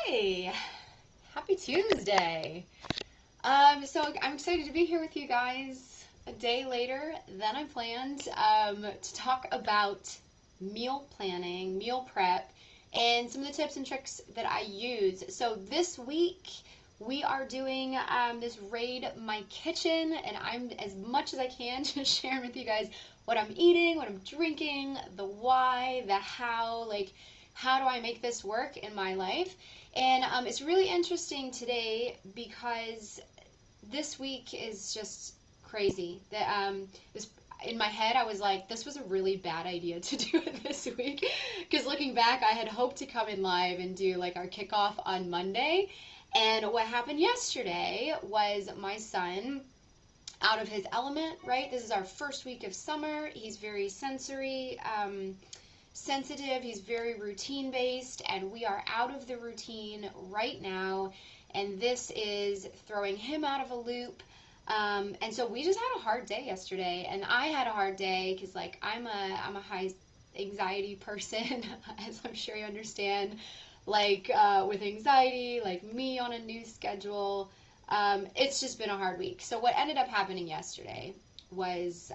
Hey, happy Tuesday. So I'm excited to be here with you guys a day later than I planned to talk about meal planning, meal prep, and some of the tips and tricks that I use. So this week we are doing this Raid My Kitchen, and I'm as much as I can just sharing with you guys what I'm eating, what I'm drinking, the why, the how, like how do I make this work in my life. And it's really interesting today because this week is just crazy. That this in my head, I was like, this was a really bad idea to do it this week. Because looking back, I had hoped to come in live and do like our kickoff on Monday. And what happened yesterday was my son out of his element, right? This is our first week of summer. He's very sensitive, he's very routine based, and we are out of the routine right now, and this is throwing him out of a loop. And so we just had a hard day yesterday, and I had a hard day because like I'm a high anxiety person, as I'm sure you understand. Like with anxiety, like me on a new schedule, it's just been a hard week. So what ended up happening yesterday was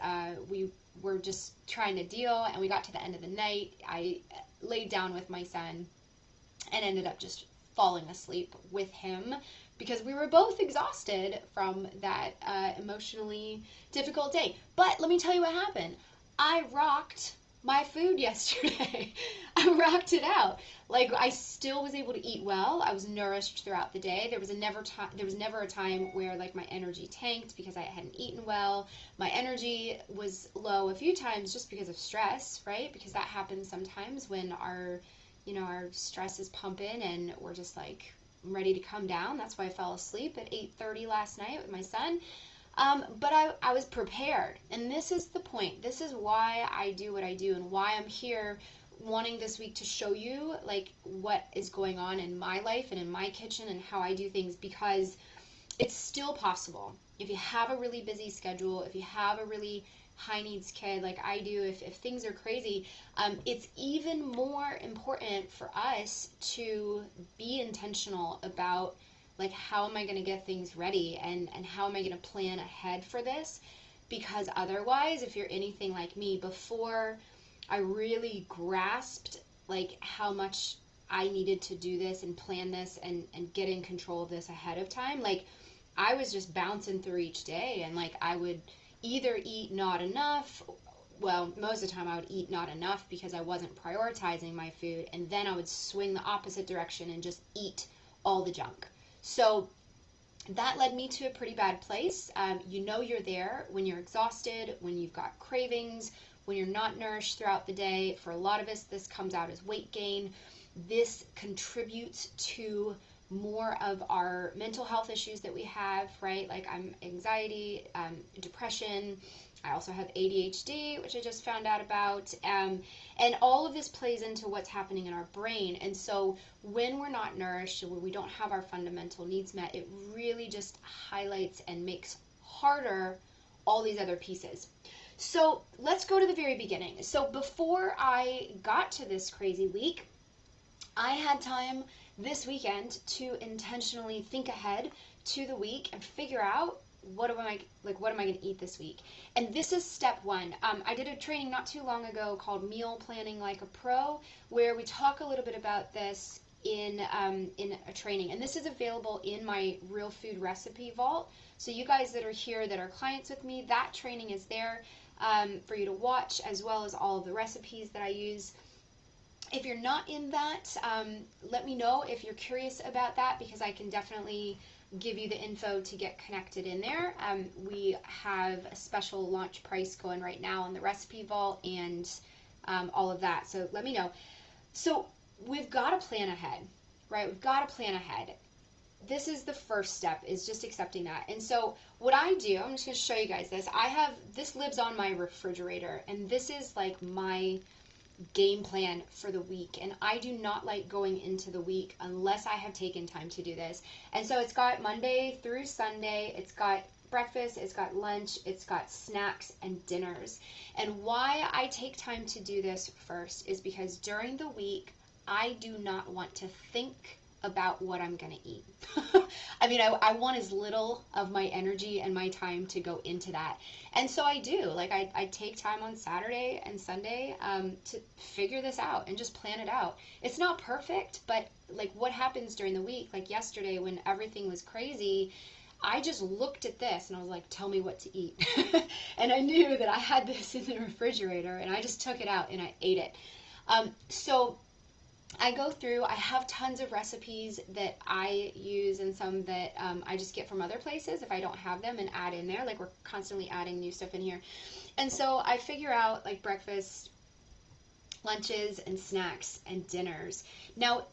we were just trying to deal, and we got to the end of the night. I laid down with my son and ended up just falling asleep with him because we were both exhausted from that emotionally difficult day. But let me tell you what happened. I rocked my food yesterday. I rocked it out. Like I still was able to eat well. I was nourished throughout the day. There was never a time where like my energy tanked because I hadn't eaten well. My energy was low a few times just because of stress, right? Because that happens sometimes when our stress is pumping and we're just like ready to come down. That's why I fell asleep at 8:30 last night with my son. But I was prepared. And this is the point. This is why I do what I do and why I'm here wanting this week to show you like what is going on in my life and in my kitchen and how I do things, because it's still possible. If you have a really busy schedule, if you have a really high needs kid like I do, if things are crazy, it's even more important for us to be intentional about like how am I going to get things ready and how am I going to plan ahead for this. Because otherwise, if you're anything like me, before I really grasped like how much I needed to do this and plan this and get in control of this ahead of time, like I was just bouncing through each day, and like I would either eat not enough. Well, most of the time I would eat not enough because I wasn't prioritizing my food, and then I would swing the opposite direction and just eat all the junk. So that led me to a pretty bad place. You're there when you're exhausted, when you've got cravings, when you're not nourished throughout the day. For a lot of us, this comes out as weight gain. This contributes to more of our mental health issues that we have, right? Like I'm anxiety, depression. I also have ADHD, which I just found out about. And all of this plays into what's happening in our brain. And so when we're not nourished and when we don't have our fundamental needs met, it really just highlights and makes harder all these other pieces. So let's go to the very beginning. So before I got to this crazy week, I had time this weekend to intentionally think ahead to the week and figure out what am I going to eat this week. And this is step one. I did a training not too long ago called Meal Planning Like a Pro, where we talk a little bit about this in a training. And this is available in my Real Food Recipe Vault. So you guys that are here that are clients with me, that training is there for you to watch, as well as all of the recipes that I use. If you're not in that, let me know if you're curious about that, because I can definitely give you the info to get connected in there. We have a special launch price going right now on the Recipe Vault and all of that. So let me know. So we've got to plan ahead, right? We've got to plan ahead. This is the first step, is just accepting that. And so what I do, I'm just going to show you guys this. This lives on my refrigerator, and this is like my game plan for the week, and I do not like going into the week unless I have taken time to do this. And so it's got Monday through Sunday, it's got breakfast, it's got lunch, it's got snacks and dinners. And why I take time to do this first is because during the week I do not want to think about what I'm going to eat. I mean, I want as little of my energy and my time to go into that. And so I do. Like, I take time on Saturday and Sunday to figure this out and just plan it out. It's not perfect, but like what happens during the week, like yesterday when everything was crazy, I just looked at this and I was like, tell me what to eat. And I knew that I had this in the refrigerator and I just took it out and I ate it. So I go through, I have tons of recipes that I use and some that I just get from other places if I don't have them and add in there. Like, we're constantly adding new stuff in here. And so I figure out like breakfast, lunches, and snacks and dinners. Now,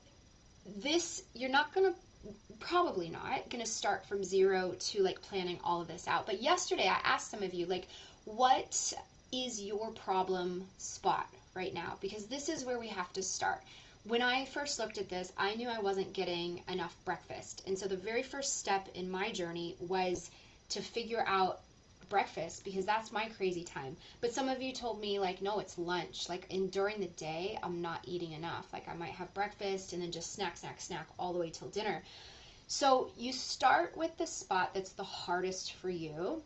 this, you're not going to, probably not going to start from zero to like planning all of this out. But yesterday I asked some of you, like, what is your problem spot right now? Because this is where we have to start. When I first looked at this, I knew I wasn't getting enough breakfast. And so the very first step in my journey was to figure out breakfast, because that's my crazy time. But some of you told me, like, no, it's lunch. Like, during the day, I'm not eating enough. Like, I might have breakfast and then just snack all the way till dinner. So you start with the spot that's the hardest for you,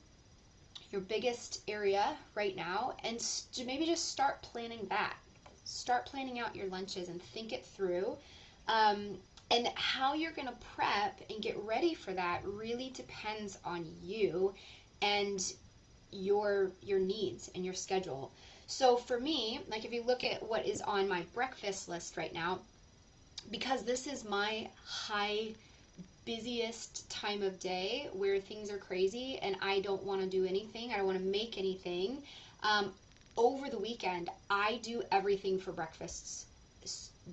your biggest area right now, and maybe just start planning that. Start planning out your lunches and think it through. And how you're going to prep and get ready for that really depends on you and your needs and your schedule. So for me, like, if you look at what is on my breakfast list right now, because this is my busiest time of day where things are crazy and I don't want to do anything, I don't want to make anything, over the weekend I do everything for breakfasts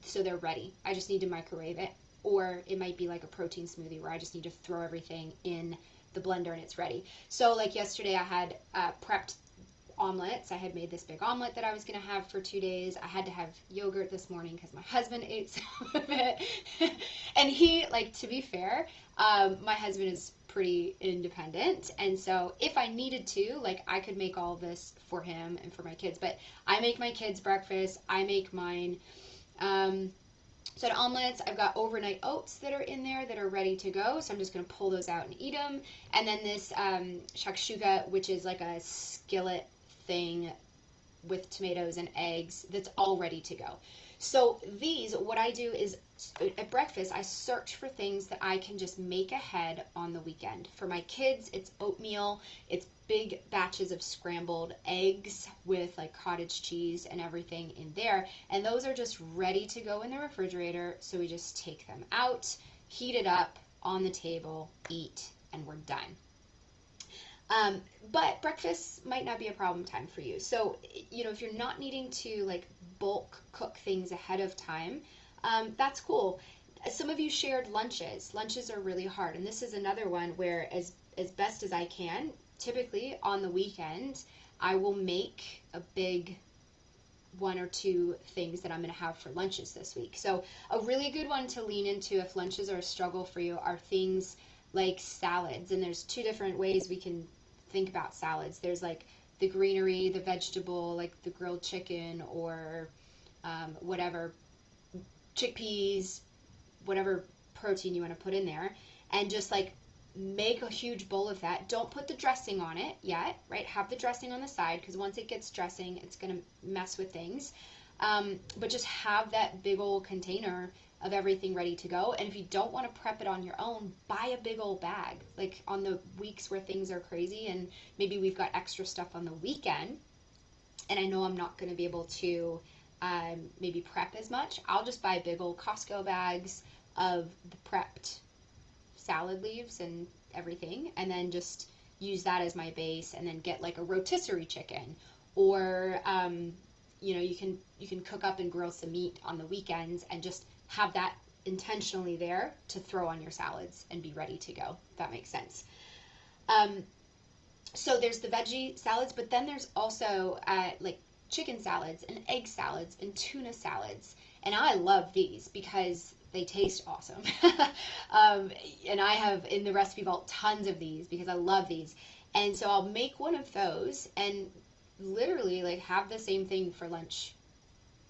so they're ready. I just need to microwave it, or it might be like a protein smoothie where I just need to throw everything in the blender and it's ready. So like yesterday I had prepped omelets. I had made this big omelet that I was going to have for 2 days. I had to have yogurt this morning because my husband ate some of it. And he, like, to be fair, my husband is pretty independent. And so if I needed to, like, I could make all of this for him and for my kids. But I make my kids breakfast. I make mine. So omelets, I've got overnight oats that are in there that are ready to go. So I'm just going to pull those out and eat them. And then this shakshuka, which is like a skillet thing with tomatoes and eggs that's all ready to go. So these, what I do is at breakfast, I search for things that I can just make ahead on the weekend. For my kids, it's oatmeal. It's big batches of scrambled eggs with like cottage cheese and everything in there. And those are just ready to go in the refrigerator. So we just take them out, heat it up on the table, eat, and we're done. But breakfast might not be a problem time for you. So, you know, if you're not needing to like bulk cook things ahead of time, that's cool. Some of you shared lunches. Lunches are really hard. And this is another one where as best as I can, typically on the weekend, I will make a big 1 or 2 things that I'm going to have for lunches this week. So a really good one to lean into if lunches are a struggle for you are things like salads. And there's 2 different ways we can think about salads. There's like the greenery, the vegetable, like the grilled chicken or whatever, chickpeas, whatever protein you want to put in there, and just like make a huge bowl of that. Don't put the dressing on it yet, right? Have the dressing on the side, because once it gets dressing, it's going to mess with things. But just have that big old container of everything ready to go. And if you don't want to prep it on your own, buy a big old bag. Like on the weeks where things are crazy and maybe we've got extra stuff on the weekend, and I know I'm not going to be able to maybe prep as much, I'll just buy big old Costco bags of the prepped salad leaves and everything, and then just use that as my base, and then get like a rotisserie chicken, or you know, you can cook up and grill some meat on the weekends and just have that intentionally there to throw on your salads and be ready to go, if that makes sense. So there's the veggie salads, but then there's also like chicken salads and egg salads and tuna salads. And I love these because they taste awesome. And I have in the recipe vault tons of these because I love these. And so I'll make one of those and literally like have the same thing for lunch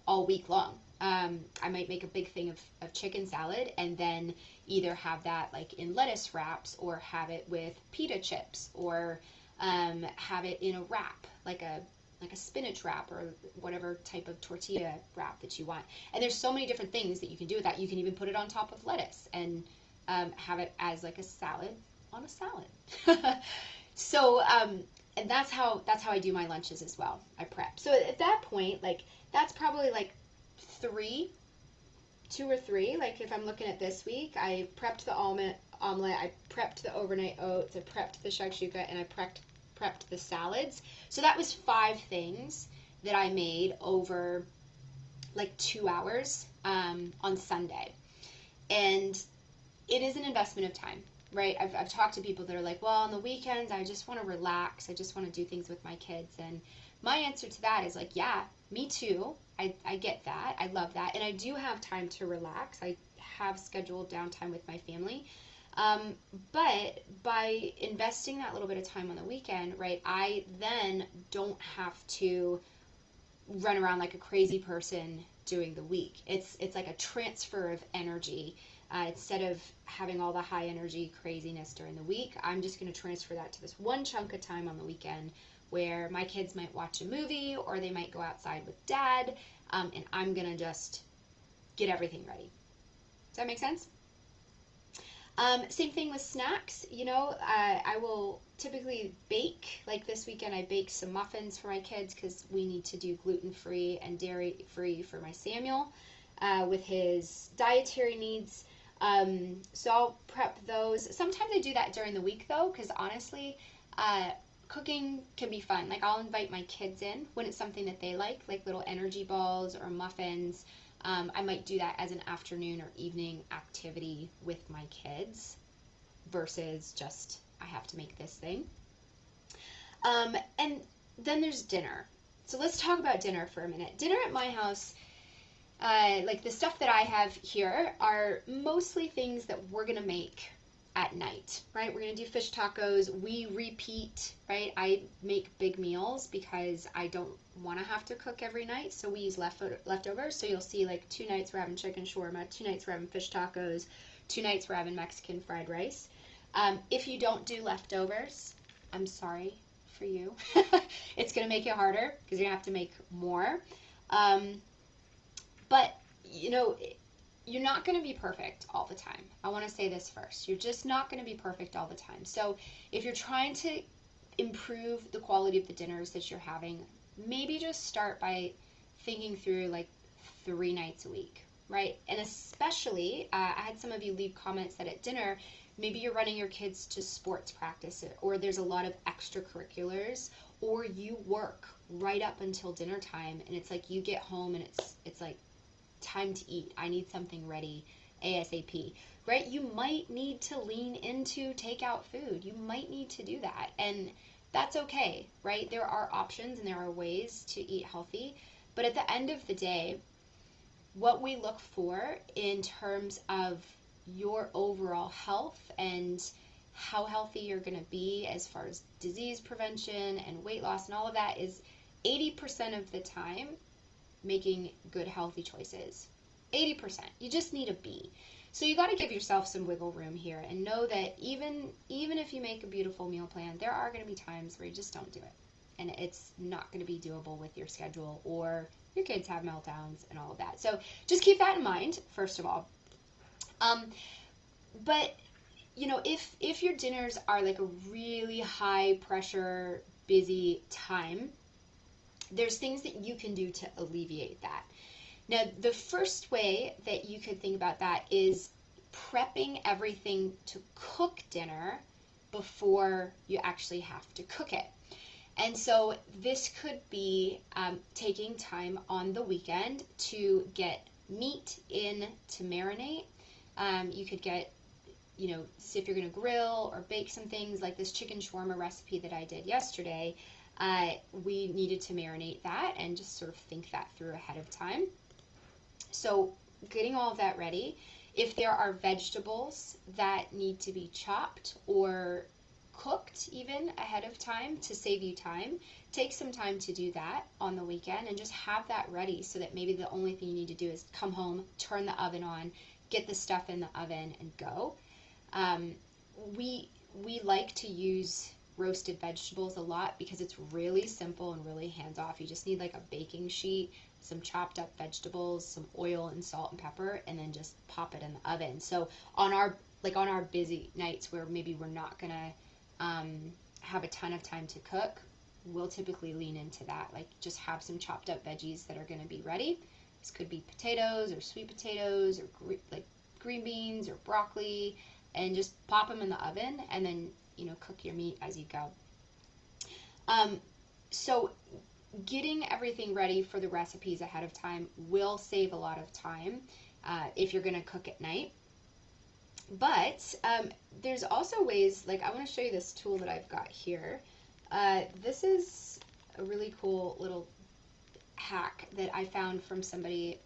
all week long. I might make a big thing of chicken salad and then either have that like in lettuce wraps or have it with pita chips or have it in a wrap, like a spinach wrap or whatever type of tortilla wrap that you want. And there's so many different things that you can do with that. You can even put it on top of lettuce and have it as like a salad on a salad. So and that's how I do my lunches as well. I prep. So at that point, like that's probably like two or three. Like if I'm looking at this week, I prepped the omelet, I prepped the overnight oats, I prepped the shakshuka, and I prepped the salads. So that was 5 things that I made over like 2 hours on Sunday. And it is an investment of time, right? I've talked to people that are like, well, on the weekends, I just want to relax. I just want to do things with my kids. And my answer to that is like, yeah, me too. I get that. I love that. And I do have time to relax. I have scheduled downtime with my family. But by investing that little bit of time on the weekend, right, I then don't have to run around like a crazy person during the week. It's like a transfer of energy. Instead of having all the high energy craziness during the week, I'm just going to transfer that to this one chunk of time on the weekend where my kids might watch a movie or they might go outside with dad, and I'm going to just get everything ready. Does that make sense? Same thing with snacks. I will typically bake. Like this weekend, I baked some muffins for my kids because we need to do gluten-free and dairy-free for my Samuel with his dietary needs. So I'll prep those. Sometimes I do that during the week though, because honestly, cooking can be fun. Like I'll invite my kids in when it's something that they like little energy balls or muffins. I might do that as an afternoon or evening activity with my kids versus just I have to make this thing. And then there's dinner. So let's talk about dinner for a minute. Dinner at my house, like the stuff that I have here are mostly things that we're going to make at night, right? We're going to do fish tacos. We repeat, right? I make big meals because I don't want to have to cook every night. So we use leftovers. So you'll see like 2 nights we're having chicken shawarma, 2 nights we're having fish tacos, 2 nights we're having Mexican fried rice. If you don't do leftovers, I'm sorry for you. It's going to make it harder because you're going to have to make more. But, you're not going to be perfect all the time. I want to say this first. You're just not going to be perfect all the time. So if you're trying to improve the quality of the dinners that you're having, maybe just start by thinking through like 3 nights a week, right? And especially, I had some of you leave comments that at dinner, maybe you're running your kids to sports practice or there's a lot of extracurriculars or you work right up until dinner time and it's like you get home and it's like, time to eat. I need something ready ASAP, right? You might need to lean into takeout food. You might need to do that. And that's okay, right? There are options and there are ways to eat healthy. But at the end of the day, what we look for in terms of your overall health and how healthy you're going to be as far as disease prevention and weight loss and all of that is 80% of the time making good healthy choices. 80%. You just need a B. So you got to give yourself some wiggle room here and know that even if you make a beautiful meal plan, there are going to be times where you just don't do it. And it's not going to be doable with your schedule or your kids have meltdowns and all of that. So just keep that in mind, first of all. But, if your dinners are like a really high pressure, busy time, there's things that you can do to alleviate that. Now, the first way that you could think about that is prepping everything to cook dinner before you actually have to cook it. And so this could be taking time on the weekend to get meat in to marinate. You could get, see if you're going to grill or bake some things like this chicken shawarma recipe that I did yesterday. We needed to marinate that and just sort of think that through ahead of time. So getting all of that ready. If there are vegetables that need to be chopped or cooked even ahead of time to save you time, take some time to do that on the weekend and just have that ready so that maybe the only thing you need to do is come home, turn the oven on, get the stuff in the oven and go. We like to use roasted vegetables a lot because it's really simple and really hands off. You just need like a baking sheet, some chopped up vegetables, some oil and salt and pepper, and then just pop it in the oven. So on our busy nights where maybe we're not gonna have a ton of time to cook, we'll typically lean into that. Like just have some chopped up veggies that are gonna be ready. This could be potatoes or sweet potatoes or like green beans or broccoli, and just pop them in the oven and then cook your meat as you go. So getting everything ready for the recipes ahead of time will save a lot of time if you're going to cook at night. But there's also ways, like I want to show you this tool that I've got here. This is a really cool little hack that I found from somebody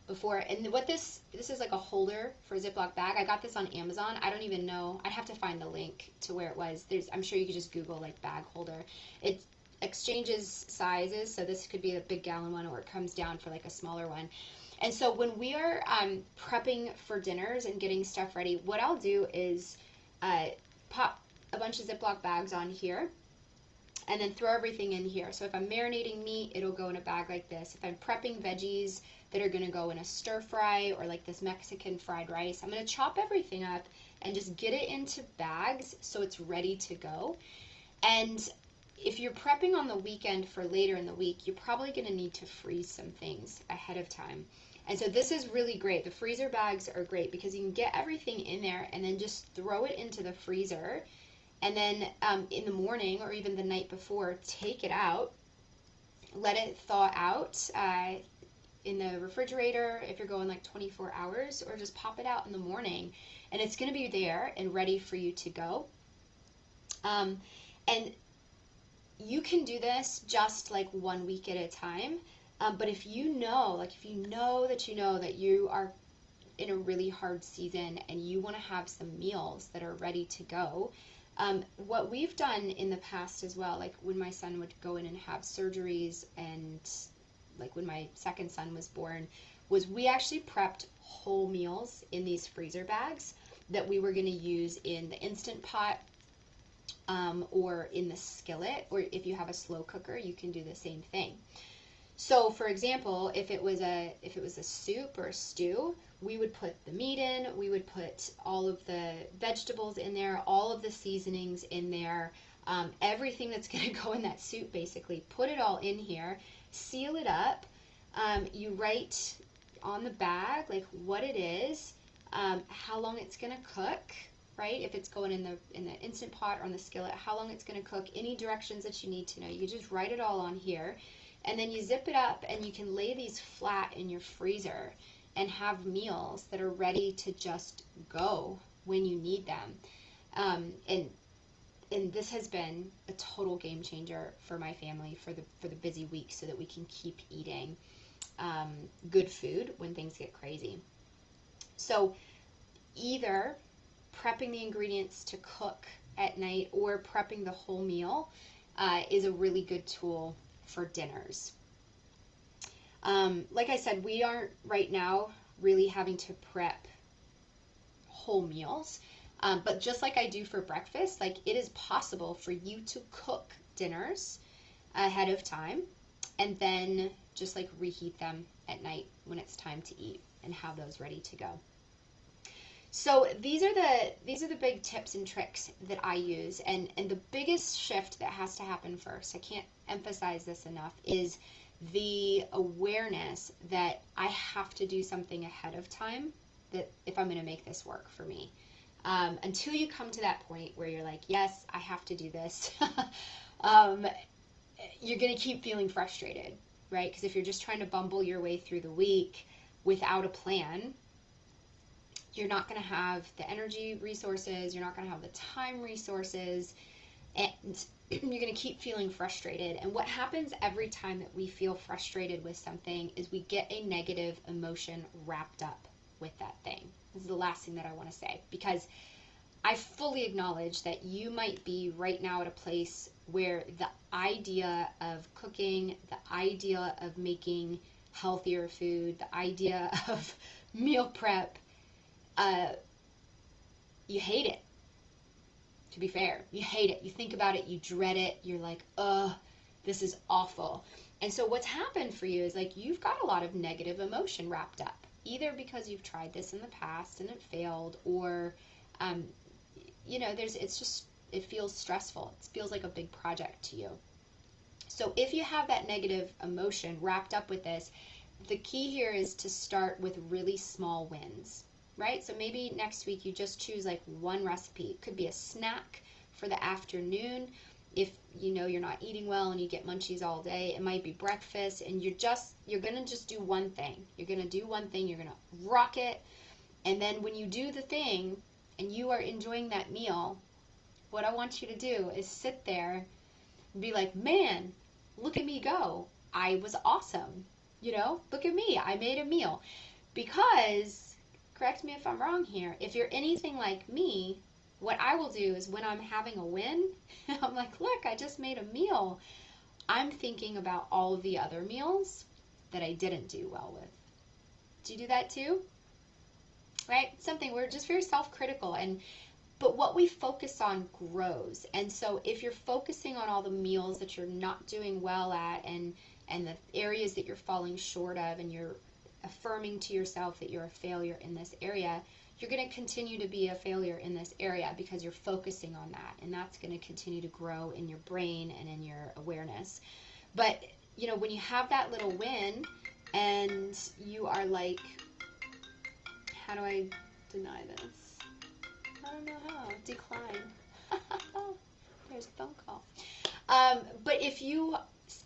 before. And what this is like a holder for a Ziploc bag. I got this on Amazon. I don't even know. I'd have to find the link to where it was. I'm sure you could just Google like bag holder. It exchanges sizes. So this could be a big gallon one, or it comes down for like a smaller one. And so when we are prepping for dinners and getting stuff ready, what I'll do is pop a bunch of Ziploc bags on here and then throw everything in here. So if I'm marinating meat, it'll go in a bag like this. If I'm prepping veggies that are going to go in a stir fry or like this Mexican fried rice, I'm going to chop everything up and just get it into bags so it's ready to go. And if you're prepping on the weekend for later in the week, you're probably going to need to freeze some things ahead of time. And so this is really great. The freezer bags are great because you can get everything in there and then just throw it into the freezer. And then in the morning or even the night before, take it out, let it thaw out in the refrigerator if you're going like 24 hours, or just pop it out in the morning and it's going to be there and ready for you to go. And you can do this just like 1 week at a time. But if you know that you are in a really hard season and you want to have some meals that are ready to go, what we've done in the past as well, like when my son would go in and have surgeries, and like when my second son was born, was we actually prepped whole meals in these freezer bags that we were going to use in the Instant Pot or in the skillet, or if you have a slow cooker, you can do the same thing. So for example, if it was a soup or a stew, we would put the meat in, we would put all of the vegetables in there, all of the seasonings in there, everything that's going to go in that soup basically, put it all in here, seal it up. You write on the bag like what it is, how long it's going to cook, right? If it's going in the Instant Pot or on the skillet, how long it's going to cook, any directions that you need to know. You just write it all on here. And then you zip it up and you can lay these flat in your freezer and have meals that are ready to just go when you need them. And this has been a total game changer for my family for the busy week, so that we can keep eating good food when things get crazy. So either prepping the ingredients to cook at night or prepping the whole meal is a really good tool for dinners. Like I said, we aren't right now really having to prep whole meals, but just like I do for breakfast, like it is possible for you to cook dinners ahead of time and then just like reheat them at night when it's time to eat and have those ready to go. So these are the big tips and tricks that I use, and the biggest shift that has to happen first, I can't emphasize this enough, is the awareness that I have to do something ahead of time that if I'm going to make this work for me. Until you come to that point where you're like, yes, I have to do this, you're going to keep feeling frustrated, right? Because if you're just trying to bumble your way through the week without a plan, you're not going to have the energy resources, you're not going to have the time resources, and you're going to keep feeling frustrated. And what happens every time that we feel frustrated with something is we get a negative emotion wrapped up with that thing. This is the last thing that I want to say, because I fully acknowledge that you might be right now at a place where the idea of cooking, the idea of making healthier food, the idea of meal prep, uh, you hate it. To be fair, you hate it. You think about it, you dread it. You're like, ugh, this is awful. And so what's happened for you is like you've got a lot of negative emotion wrapped up, either because you've tried this in the past and it failed, or um, it feels stressful. It feels like a big project to you. So if you have that negative emotion wrapped up with this, the key here is to start with really small wins, right? So maybe next week you just choose like one recipe. It could be a snack for the afternoon. If you know you're not eating well and you get munchies all day, it might be breakfast, and you're going to just do one thing. You're going to do one thing, you're going to rock it. And then when you do the thing and you are enjoying that meal, what I want you to do is sit there and be like, man, look at me go. I was awesome. Look at me. I made a meal. Because, correct me if I'm wrong here, if you're anything like me, what I will do is when I'm having a win, I'm like, look, I just made a meal. I'm thinking about all of the other meals that I didn't do well with. Do you do that too? Right? Something we're just very self-critical, but what we focus on grows. And so if you're focusing on all the meals that you're not doing well at, and the areas that you're falling short of, and you're affirming to yourself that you're a failure in this area, you're going to continue to be a failure in this area because you're focusing on that, and that's going to continue to grow in your brain and in your awareness. But when you have that little win and you are like, how do I deny this? I don't know how. Decline. There's a phone call. But if you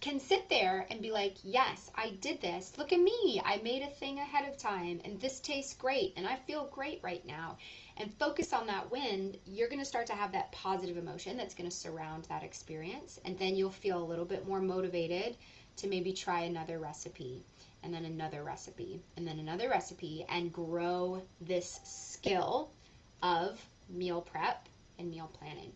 can sit there and be like, yes, I did this. Look at me. I made a thing ahead of time, and this tastes great, and I feel great right now. And focus on that win, you're going to start to have that positive emotion that's going to surround that experience. And then you'll feel a little bit more motivated to maybe try another recipe, and then another recipe, and then another recipe, and grow this skill of meal prep and meal planning.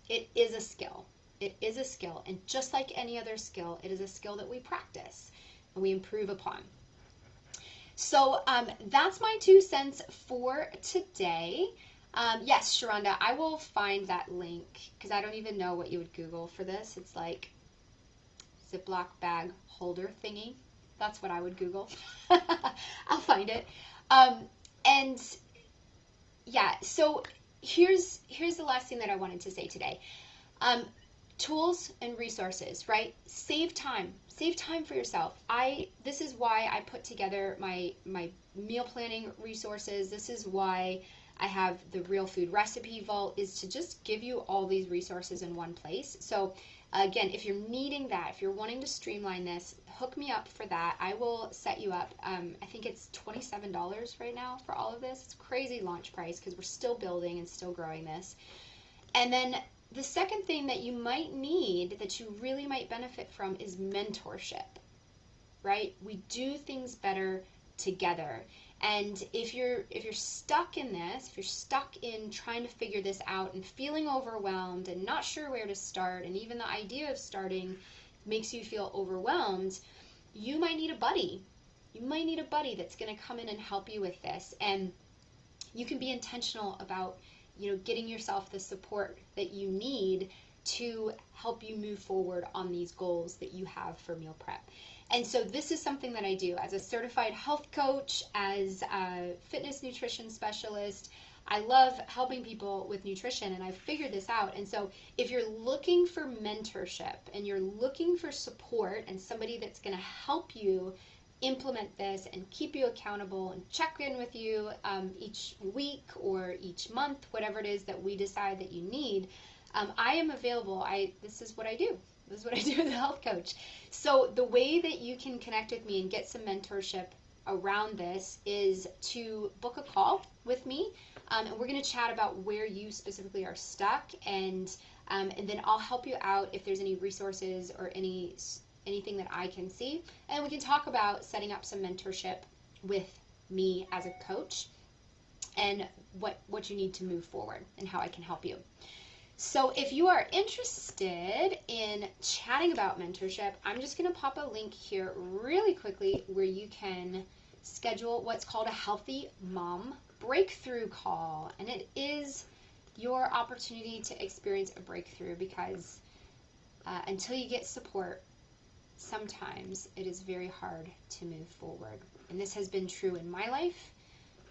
It is a skill. It is a skill. And just like any other skill, it is a skill that we practice and we improve upon. So that's my 2 cents for today. Yes, Sharonda, I will find that link because I don't even know what you would Google for this. It's like Ziploc bag holder thingy. That's what I would Google. I'll find it. And yeah, so here's the last thing that I wanted to say today. Tools and resources, right? Save time for yourself. This is why I put together my meal planning resources. This is why I have the Real Food Recipe Vault, is to just give you all these resources in one place. So again, if you're needing that, if you're wanting to streamline this, hook me up for that. I will set you up. I think it's $27 right now for all of this. It's crazy launch price because we're still building and still growing this. And then the second thing that you might need, that you really might benefit from, is mentorship, right? We do things better together. And if you're stuck in this, if you're stuck in trying to figure this out and feeling overwhelmed and not sure where to start, and even the idea of starting makes you feel overwhelmed, you might need a buddy. You might need a buddy that's going to come in and help you with this. And you can be intentional about getting yourself the support that you need to help you move forward on these goals that you have for meal prep. And so this is something that I do as a certified health coach, as a fitness nutrition specialist. I love helping people with nutrition, and I've figured this out. And so if you're looking for mentorship and you're looking for support and somebody that's going to help you implement this and keep you accountable and check in with you each week or each month, whatever it is that we decide that you need, I am available. This is what I do. This is what I do as a health coach. So the way that you can connect with me and get some mentorship around this is to book a call with me, and we're going to chat about where you specifically are stuck, and then I'll help you out if there's any resources or anything that I can see, and we can talk about setting up some mentorship with me as a coach. and what you need to move forward and how I can help you. So if you are interested in chatting about mentorship, I'm just going to pop a link here really quickly where you can schedule what's called a Healthy Mom Breakthrough Call. And it is your opportunity to experience a breakthrough, because until you get support, sometimes it is very hard to move forward. And this has been true in my life.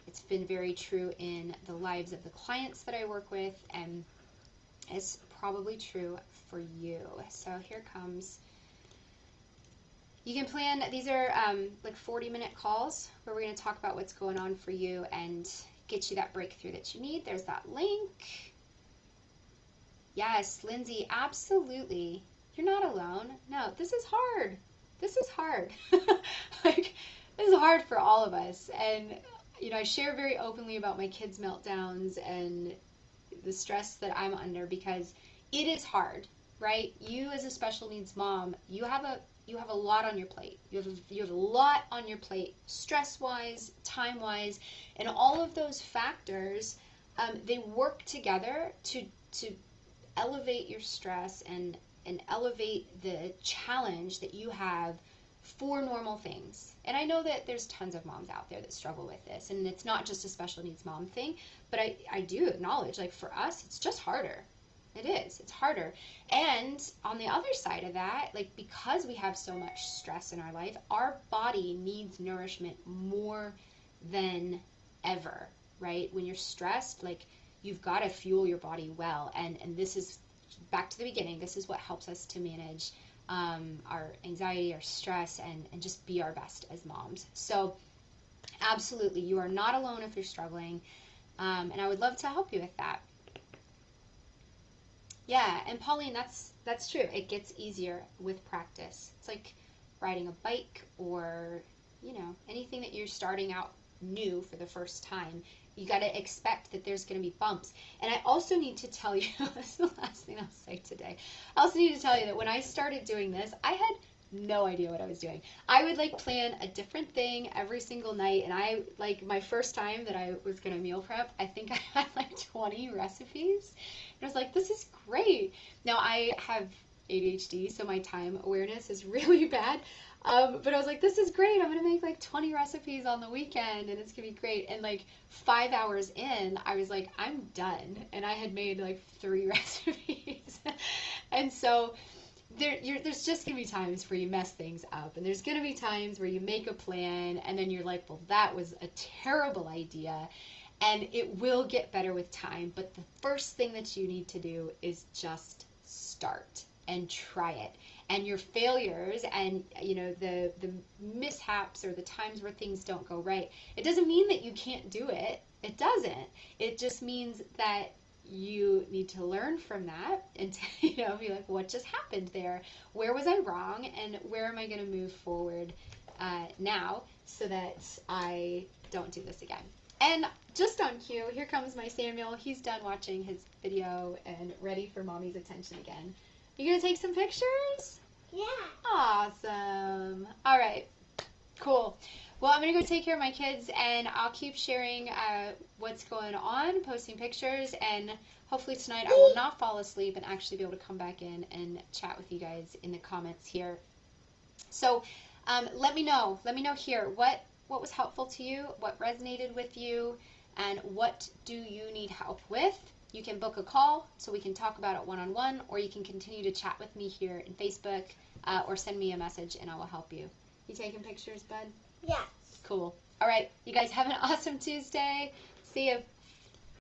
It's been very true in the lives of the clients that I work with, and it's probably true for you. So here comes. You can plan, these are like 40-minute calls where we're going to talk about what's going on for you and get you that breakthrough that you need. There's that link. Yes, Lindsay, absolutely. You're not alone. No, this is hard. This is hard. Like, this is hard for all of us. And, you know, I share very openly about my kids' meltdowns and the stress that I'm under, because it is hard, right? You as a special needs mom, you have a lot on your plate. You have a lot on your plate, stress-wise, time-wise, and all of those factors, they work together to elevate your stress and elevate the challenge that you have for normal things. And I know that there's tons of moms out there that struggle with this, and it's not just a special needs mom thing, but I do acknowledge, like, for us, it's just harder. It is. It's harder. And on the other side of that, like, because we have so much stress in our life, our body needs nourishment more than ever, right? When you're stressed, like, you've got to fuel your body well. And this is back to the beginning. This is what helps us to manage our anxiety, our stress, and just be our best as moms. So absolutely, you are not alone if you're struggling. And I would love to help you with that. Yeah, and Pauline, that's true. It gets easier with practice. It's like riding a bike, or, you know, anything that you're starting out new for the first time. You got to expect that there's going to be bumps. And I also need to tell you, this is the last thing I'll say today. I also need to tell you that when I started doing this, I had no idea what I was doing. I would like plan a different thing every single night, and I, like, my first time that I was going to meal prep, I think I had like 20 recipes. And I was like, this is great. Now I have ADHD, so my time awareness is really bad. But I was like, this is great. I'm going to make like 20 recipes on the weekend, and it's going to be great. And like 5 hours in, I was like, I'm done. And I had made like 3 recipes. And so there's just going to be times where you mess things up. And there's going to be times where you make a plan, and then you're like, well, that was a terrible idea. And it will get better with time. But the first thing that you need to do is just start and try it. And your failures and, you know, the mishaps or the times where things don't go right, it doesn't mean that you can't do it. It doesn't. It just means that you need to learn from that and you know, be like, what just happened there? Where was I wrong? And where am I going to move forward now so that I don't do this again? And just on cue, here comes my Samuel. He's done watching his video and ready for mommy's attention again. You gonna take some pictures? Yeah. Awesome. All right. Cool. Well, I'm gonna go take care of my kids, and I'll keep sharing what's going on, posting pictures, and hopefully tonight I will not fall asleep and actually be able to come back in and chat with you guys in the comments here. So let me know here what was helpful to you, what resonated with you, and what do you need help with. You can book a call so we can talk about it one-on-one, or you can continue to chat with me here in Facebook, or send me a message and I will help you. You taking pictures, bud? Yeah. Cool. All right. You guys have an awesome Tuesday. See you.